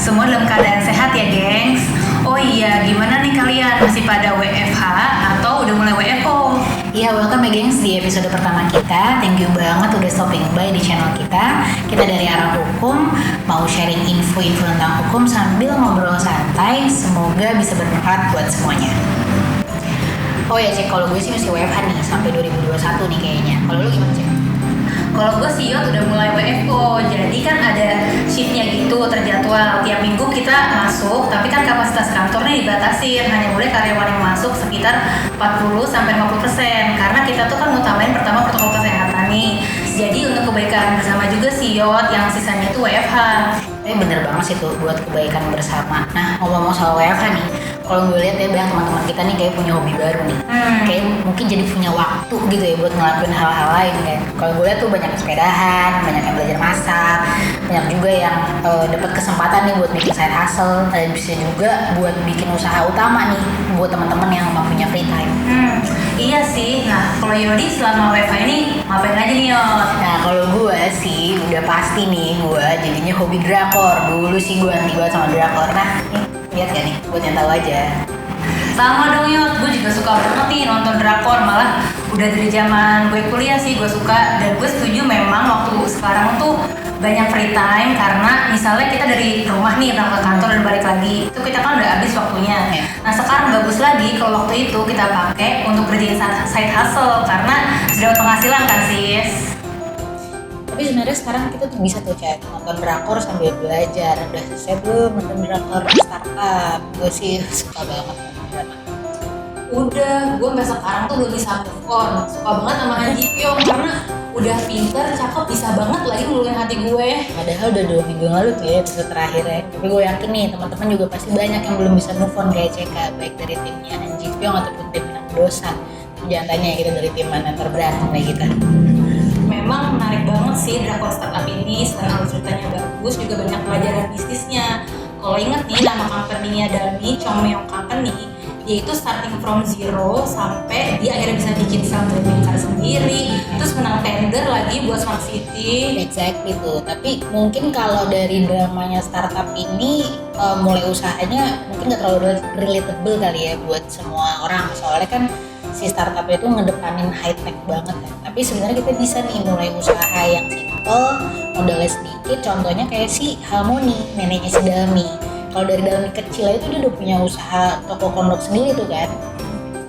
semua dalam keadaan sehat ya, gengs. Oh iya, gimana nih kalian? Masih pada WFH atau udah mulai WFO? Iya, welcome ya gengs di episode pertama kita. Thank you banget udah stopping by di channel kita. Kita dari arah hukum, mau sharing info-info tentang hukum sambil ngobrol santai. Semoga bisa bermanfaat buat semuanya. Oh ya Cek, kalau gue sih masih WFH nih sampai 2021 nih kayaknya. Kalau lu gimana Cek? Kalau gue sih udah mulai WFO, jadi kan ada shiftnya gitu terjadwal. Tiap minggu kita masuk, tapi kan kapasitas kantornya dibatasin, hanya boleh karyawan yang masuk sekitar 40-50%. Karena kita tuh kan ngutamain pertama protokol kesehatan nih. Jadi untuk kebaikan bersama juga sih yang sisanya itu WFH. Bener banget sih tuh buat kebaikan bersama. Nah, ngomong-ngomong soal WFH nih, kalau gue lihat ya banyak teman-teman kita nih kayak punya hobi baru nih. Kayak mungkin jadi punya waktu gitu ya buat ngelakuin hal-hal lain kan. Kalau gue lihat tuh banyak sepedahan, banyak yang belajar masak, banyak juga yang dapat kesempatan nih buat bikin side hustle, dan bisa juga buat bikin usaha utama nih buat teman-teman yang mau punya free time. Iya sih. Nah, kalau Yodi selama WFH ini ngapain aja nih Yod? Nah, kalau gue sih udah pasti nih gue jadinya hobi drakor. Dulu sih gue anti banget sama drakor. Nah, nih lihat gak nih, buat yang tahu aja. Sama dong Yot, gue juga suka banget nih nonton drakor. Malah udah dari zaman gue kuliah sih gue suka. Dan gue setuju memang waktu sekarang tuh banyak free time. Karena misalnya kita dari rumah nih berangkat ke kantor dan balik lagi, itu kita kan udah habis waktunya. Nah sekarang bagus lagi kalau waktu itu kita pakai untuk kerjain side hustle. Karena sudah penghasilan kan sis. Tapi sebenarnya sekarang kita tuh bisa tuh cek nonton drakor sambil belajar. Udah selesai belum nonton drakor startup? Gue sih suka banget nonton drama. Udah, gue sampai sekarang tuh belum bisa move on. Suka banget sama Han Ji Pyong karena udah pinter, cakep, bisa banget lagi ngeluluin hati gue. Padahal udah 2 minggu lalu tuh ya episode terakhir ya. Tapi gue yakin nih teman-teman juga pasti banyak yang belum bisa move on kayak CK, baik dari timnya Han Ji Pyong ataupun tim Minang Dosan. Jangan tanya ya kita dari tim mana terberantem kayak kita. Memang menarik banget sih drakor startup ini. Selain alur ceritanya bagus, juga banyak pelajaran bisnisnya. Kalau inget nih nama company-nya Dalmi Chongmyeong Company, dia itu starting from zero sampai dia akhirnya bisa bikin self-driving car sendiri, terus menang tender lagi buat Smart City. Exactly tuh. Tapi mungkin kalau dari dramanya startup ini mulai usahanya mungkin nggak terlalu relatable kali ya buat semua orang. Soalnya kan si startup itu ngedepanin high tech banget kan. Tapi sebenarnya kita bisa nih mulai usaha yang simple, modalnya sedikit. Contohnya kayak si Harmony, neneknya si Dalmi. Kalau dari Dalmi kecil itu dia udah punya usaha toko kondok sendiri tuh kan.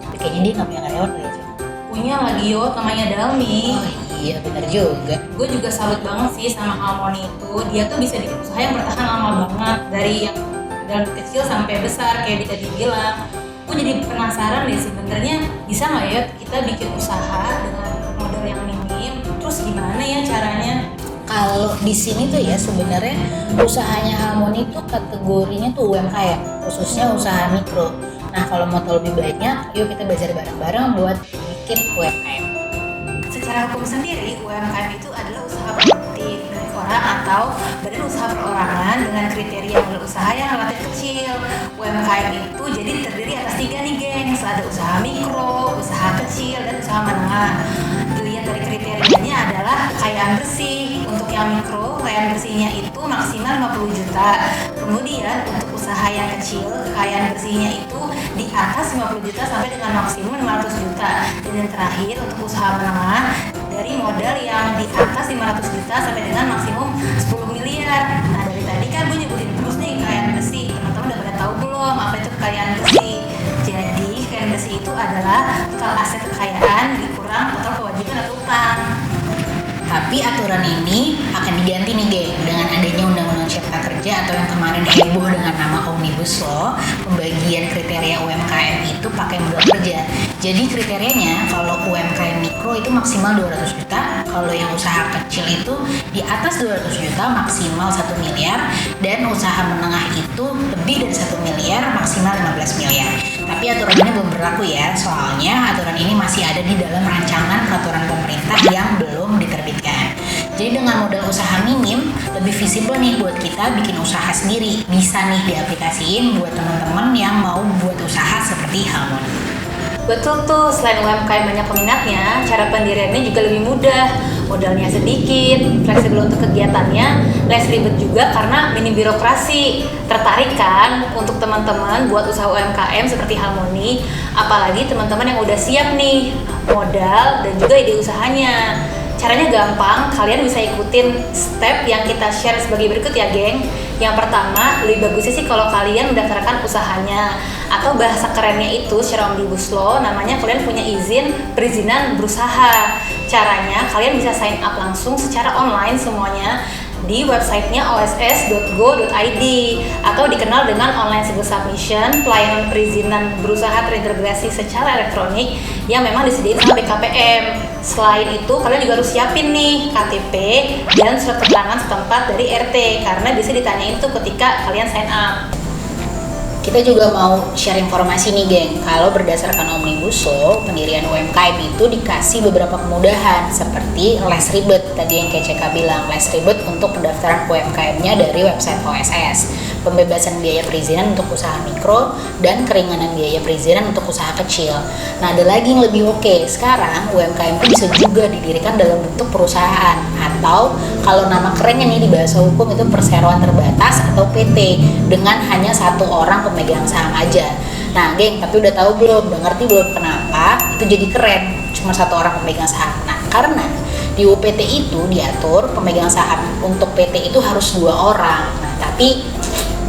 Tapi kayaknya dia nggak punya karyawan kali aja. Punya lagi namanya Dalmi. Oh iya benar juga. Gue juga salut banget sih sama Harmony itu. Dia tuh bisa bikin usaha yang bertahan lama banget, dari yang dari kecil sampai besar kayak tadi bilang. Gue jadi penasaran deh sebenarnya bisa nggak ya kita bikin usaha dengan modal yang minim, terus gimana ya caranya? Kalau di sini tuh ya sebenarnya usahanya Harmony tuh kategorinya tuh UMKM, khususnya usaha mikro. Nah kalau mau tahu lebih banyak, yuk kita belajar bareng-bareng buat bikin UMKM. Secara hukum sendiri, UMKM itu adalah usaha produktif milik orang atau badan usaha perorangan dengan kriteria modal usaha yang relatif kecil. UMKM itu jadi terdiri atas 3 nih gengs, ada usaha mikro, usaha kecil, dan usaha menengah. Dilihat dari kriterianya adalah kekayaan bersih. Untuk yang mikro, kekayaan bersihnya itu maksimal 50 juta. Kemudian untuk usaha yang kecil, kekayaan bersihnya itu di atas 50 juta sampai dengan maksimum 500 juta. Dan yang terakhir untuk usaha menengah, dari modal yang di atas 500 juta sampai dengan maksimum 10 miliar. Nah dari tadi kan gue nyebutin terus nih kekayaan bersih. Teman-teman udah pada tahu belum apa itu kekayaan bersih? Jadi kekayaan bersih itu adalah total aset kekayaan dikurang total kewajiban atau utang. Tapi aturan ini akan diganti nih geng dengan adanya Undang-Undang Cipta Kerja atau yang kemarin heboh dengan nama Omnibus Law. Pembagian kriteria UMKM itu pakai modal kerja. Jadi kriterianya kalau UMKM mikro itu maksimal 200 juta, kalau yang usaha kecil itu di atas 200 juta maksimal 1 miliar, dan usaha menengah itu lebih dari 1 miliar maksimal 15 miliar. Tapi aturan ini belum berlaku ya, soalnya aturan ini masih ada di dalam rancangan peraturan pemerintah yang belum diterbitkan. Jadi dengan modal usaha minim, lebih visible nih buat kita bikin usaha sendiri. Bisa nih diaplikasiin buat teman-teman yang mau buat usaha seperti Harmony. Betul tuh, selain UMKM banyak peminatnya, cara pendiriannya juga lebih mudah. modalnya sedikit, fleksibel untuk kegiatannya, less ribet juga karena minim birokrasi. Tertarik kan untuk teman-teman buat usaha UMKM seperti Harmoni, apalagi teman-teman yang udah siap nih modal dan juga ide usahanya. Caranya gampang, kalian bisa ikutin step yang kita share sebagai berikut ya geng. Yang pertama, lebih bagusnya sih kalau kalian mendaftarkan usahanya, atau bahasa kerennya itu secara Omnibus Law namanya kalian punya izin perizinan berusaha. Caranya kalian bisa sign up langsung secara online semuanya di websitenya oss.go.id atau dikenal dengan online civil submission, pelayanan perizinan berusaha terintegrasi secara elektronik yang memang disediain sama BKPM. Selain itu kalian juga harus siapin nih KTP dan surat keterangan setempat dari RT karena bisa ditanyain tuh ketika kalian sign up. Kita juga mau share informasi nih geng, kalau berdasarkan Omnibus Law, pendirian UMKM itu dikasih beberapa kemudahan seperti less ribet, tadi yang kayak CK bilang, less ribet untuk pendaftaran UMKM-nya dari website OSS, pembebasan biaya perizinan untuk usaha mikro, dan keringanan biaya perizinan untuk usaha kecil. Nah ada lagi yang lebih oke, sekarang UMKM itu bisa juga didirikan dalam bentuk perusahaan, atau kalau nama kerennya nih di bahasa hukum itu perseroan terbatas atau PT, dengan hanya satu orang pemegang saham aja. Nah geng, tapi udah tahu belum, udah ngerti belum kenapa itu jadi keren cuma satu orang pemegang saham? Nah karena di UPT itu diatur pemegang saham untuk PT itu harus 2 orang. Nah tapi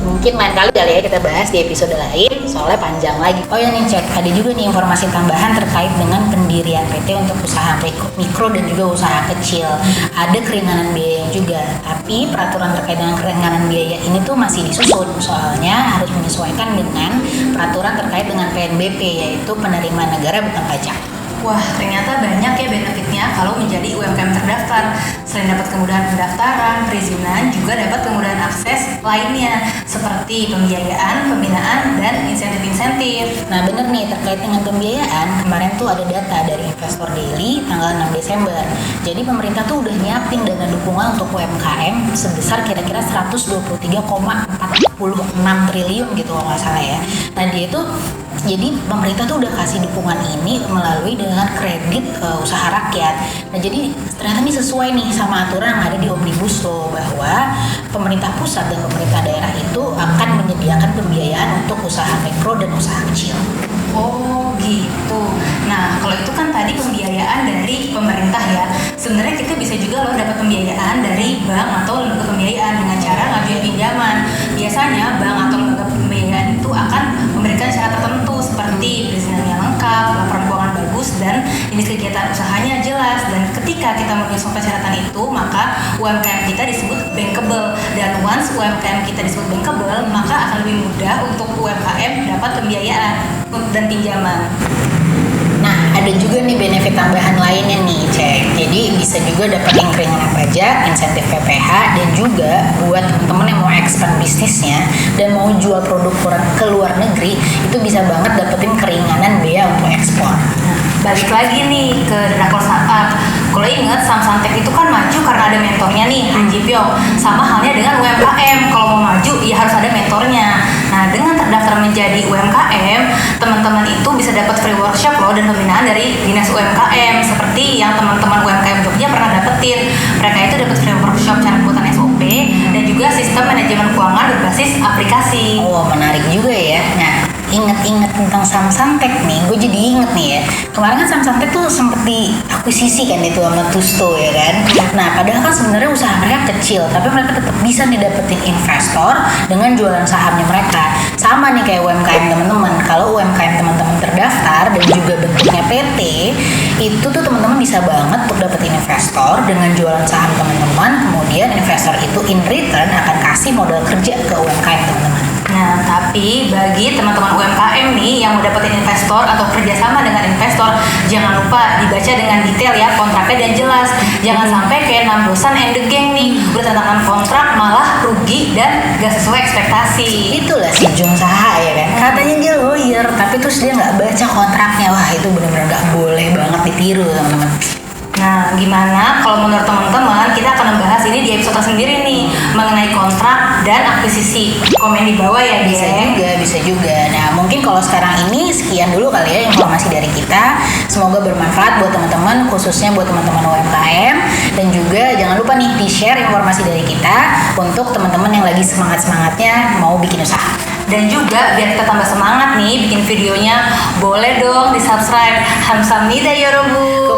mungkin lain kali ya kita bahas di episode lain, soalnya panjang lagi. Oh ya nih cek, ada juga nih informasi tambahan terkait dengan pendirian PT untuk usaha mikro dan juga usaha kecil. Ada keringanan biaya juga, tapi peraturan terkait dengan keringanan biaya ini tuh masih disusun, soalnya harus menyesuaikan dengan peraturan terkait dengan PNBP, yaitu penerimaan negara bukan pajak. Wah, ternyata banyak ya benefitnya kalau menjadi UMKM terdaftar. Selain dapat kemudahan pendaftaran, perizinan, juga dapat kemudahan akses lainnya seperti pembiayaan, pembinaan, dan insentif-insentif. Nah bener nih, terkait dengan pembiayaan, kemarin tuh ada data dari Investor Daily tanggal 6 Desember. Jadi pemerintah tuh udah nyiapin dana dukungan untuk UMKM sebesar kira-kira 123,46 triliun gitu kalau nggak salah ya. Nah dia itu jadi pemerintah tuh udah kasih dukungan ini melalui dengan kredit usaha rakyat. Nah jadi ternyata ini sesuai nih sama aturan yang ada di Omnibus Law bahwa pemerintah pusat dan pemerintah daerah itu akan menyediakan pembiayaan untuk usaha mikro dan usaha kecil. Oh gitu. Nah kalau itu kan tadi pembiayaan dari pemerintah ya. Sebenarnya kita bisa juga loh dapat pembiayaan dari bank atau lembaga pembiayaan dengan cara ngajuin pinjaman. Biasanya bank atau lembaga pembiayaan itu akan memberikan syarat tertentu seperti perizinan yang lengkap, laporan keuangan bagus, dan jenis kegiatan usahanya jelas. Dan ketika kita memenuhi semua persyaratan itu, maka UMKM kita disebut bankable. Dan once UMKM kita disebut bankable, maka akan lebih mudah untuk UMKM dapat pembiayaan dan pinjaman. Nah, ada juga nih benefit tambahan lainnya nih, cek. Jadi bisa juga dapetin keringanan pajak, insentif PPh, dan juga buat teman-teman yang mau expand bisnisnya dan mau jual produk ke luar negeri, itu bisa banget dapetin keringanan bea untuk ekspor. Nah, balik lagi nih ke Drakor Startup. Kalau ingat Samsung Tech itu kan maju karena ada mentornya nih, Han Ji Pyong. Sama halnya dengan UMKM, kalau mau maju ya harus ada mentornya. Nah, dengan terdaftar menjadi UMKM, teman-teman itu bisa dapat free workshop loh dan pembinaan dari Dinas UMKM seperti yang teman-teman UMKM Jogja pernah dapetin. Mereka itu dapat free workshop cara pembuatan SOP dan juga sistem manajemen keuangan berbasis aplikasi. Oh, menarik juga ya. Nah, inget-inget tentang Samsung Tech nih, gue jadi inget nih ya. Kemarin kan Samsung Tech tuh sempat diakuisisi kan itu sama Tusto ya kan. Nah, padahal kan sebenarnya usaha mereka kecil, tapi mereka tetap bisa nih dapetin investor dengan jualan sahamnya mereka. Sama nih kayak UMKM teman-teman. Kalau UMKM teman-teman terdaftar dan juga bentuknya PT, itu tuh teman-teman bisa banget untuk dapetin investor dengan jualan saham teman-teman. Kemudian investor itu in return akan kasih modal kerja ke UMKM teman-teman. Nah, tapi bagi teman-teman UMKM nih yang mau dapetin investor atau kerjasama dengan investor, jangan lupa dibaca dengan detail ya kontraknya dan jelas. Jangan sampai kayak Namdosan and the gang nih, udah tanda tangan kontrak malah rugi dan gak sesuai ekspektasi. Itulah si Jung Saha ya kan, katanya dia lawyer tapi terus dia nggak baca kontraknya. Wah itu benar-benar nggak boleh banget ditiru teman-teman. Nah, gimana kalau menurut teman-teman kita akan membahas ini di episode sendiri nih mengenai kontrak dan akuisisi. Komen di bawah ya, Bisa juga. Nah, mungkin kalau sekarang ini sekian dulu kali ya informasi dari kita. Semoga bermanfaat buat teman-teman, khususnya buat teman-teman UMKM. Dan juga jangan lupa nih di-share informasi dari kita untuk teman-teman yang lagi semangat-semangatnya mau bikin usaha. Dan juga biar kita tambah semangat nih bikin videonya, boleh dong di-subscribe. Hamsamnida Yorobu.